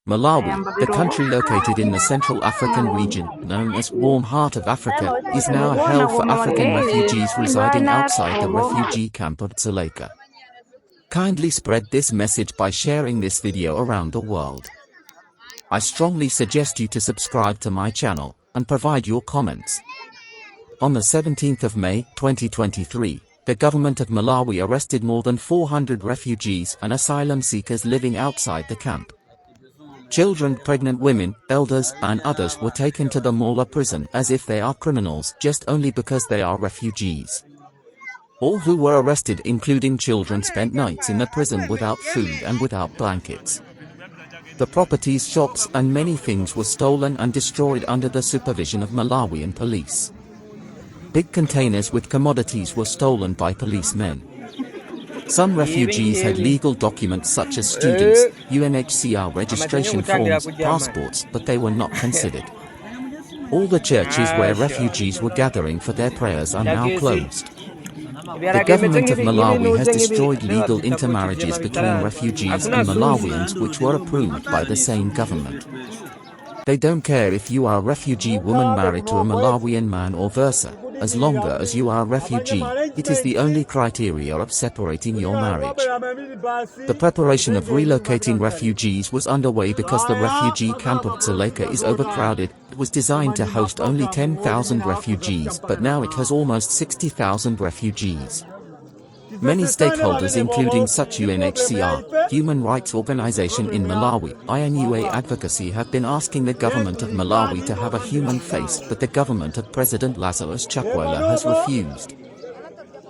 Malawi, the country located in the Central African region, known as Warm Heart of Africa, is now a hell for African refugees residing outside the refugee camp of Dzaleka. Kindly spread this message by sharing this video around the world. I strongly suggest you to subscribe to my channel and provide your comments. On the 17th of May, 2023, the government of Malawi arrested more than 400 refugees and asylum seekers living outside the camp. Children, pregnant women, elders, and others were taken to the Mala prison as if they are criminals just only because they are refugees. All who were arrested, including children, spent nights in the prison without food and without blankets. The properties, shops, and many things were stolen and destroyed under the supervision of Malawian police. Big containers with commodities were stolen by policemen. Some refugees had legal documents such as students, UNHCR registration forms, passports, but they were not considered. All the churches where refugees were gathering for their prayers are now closed. The government of Malawi has destroyed legal intermarriages between refugees and Malawians which were approved by the same government. They don't care if you are a refugee woman married to a Malawian man or versa. As long as you are a refugee, it is the only criteria of separating your marriage. The preparation of relocating refugees was underway because the refugee camp of Dzaleka is overcrowded. It was designed to host only 10,000 refugees, but now it has almost 60,000 refugees. Many stakeholders, including such UNHCR, human rights organization in Malawi, EING advocacy, have been asking the government of Malawi to have a human face, but the government of President Lazarus Chakwera has refused.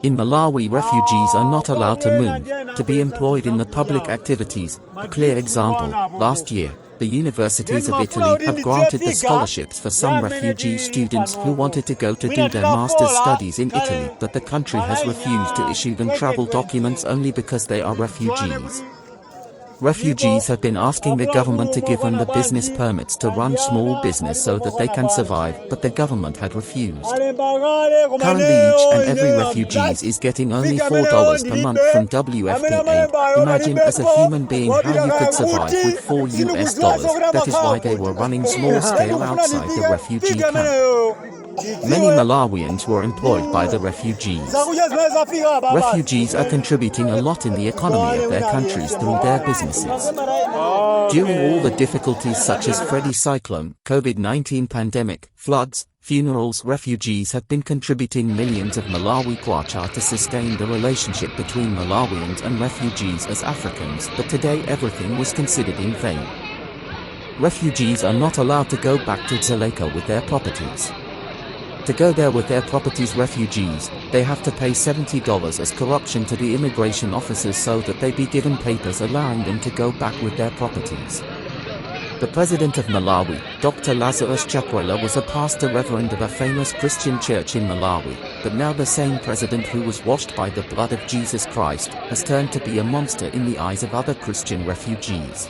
In Malawi, refugees are not allowed to move, to be employed in the public activities. A clear example, last year, the universities of Italy have granted the scholarships for some refugee students who wanted to go to do their master's studies in Italy, but the country has refused to issue them travel documents only because they are refugees. Refugees have been asking the government to give them the business permits to run small business so that they can survive, but the government had refused. Currently each and every refugee is getting only $4 per month from WFP aid. Imagine as a human being how you could survive with $4. That is why they were running small scale outside the refugee camp. Many Malawians were employed by the refugees. Refugees are contributing a lot in the economy of their countries through their businesses. During all the difficulties such as Freddy cyclone, COVID-19 pandemic, floods, funerals, refugees have been contributing millions of Malawi kwacha to sustain the relationship between Malawians and refugees as Africans, but today everything was considered in vain. Refugees are not allowed to go back to Dzaleka with their properties. To go there with their properties, refugees, they have to pay $70 as corruption to the immigration officers so that they be given papers allowing them to go back with their properties. The president of Malawi, Dr. Lazarus Chakwera, was a pastor reverend of a famous Christian church in Malawi, but now the same president who was washed by the blood of Jesus Christ has turned to be a monster in the eyes of other Christian refugees.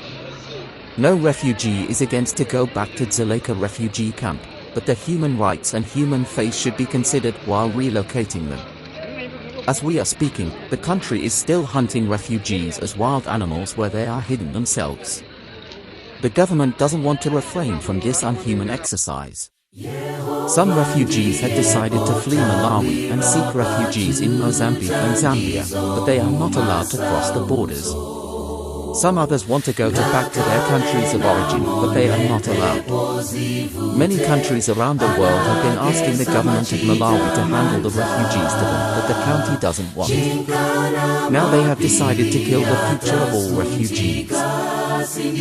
No refugee is against to go back to Dzaleka refugee camp, but their human rights and human face should be considered while relocating them. As we are speaking, the country is still hunting refugees as wild animals where they are hidden themselves. The government doesn't want to refrain from this unhuman exercise. Some refugees had decided to flee Malawi and seek refugees in Mozambique and Zambia, but they are not allowed to cross the borders. Some others want to go back to their countries of origin, but they are not allowed. Many countries around the world have been asking the government of Malawi to handle the refugees to them, but the county doesn't want it. Now they have decided to kill the future of all refugees.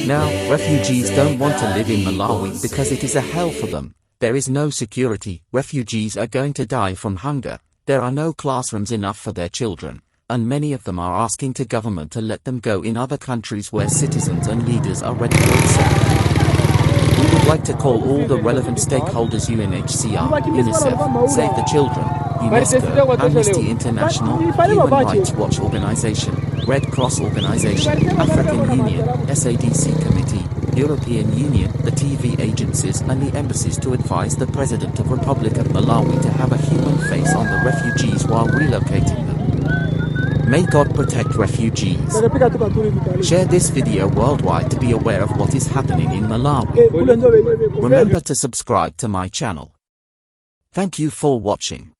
Now, refugees don't want to live in Malawi because it is a hell for them. There is no security, refugees are going to die from hunger, there are no classrooms enough for their children, and many of them are asking the government to let them go in other countries where citizens and leaders are ready to accept. We would like to call all the relevant stakeholders, UNHCR, UNICEF, Save the Children, UNESCO, Amnesty International, Human Rights Watch Organization, Red Cross Organization, African Union, SADC Committee, European Union, the TV agencies and the embassies to advise the President of Republic of Malawi to have a human face on the refugees while relocating them. May God protect refugees. Share this video worldwide to be aware of what is happening in Malawi. Remember to subscribe to my channel. Thank you for watching.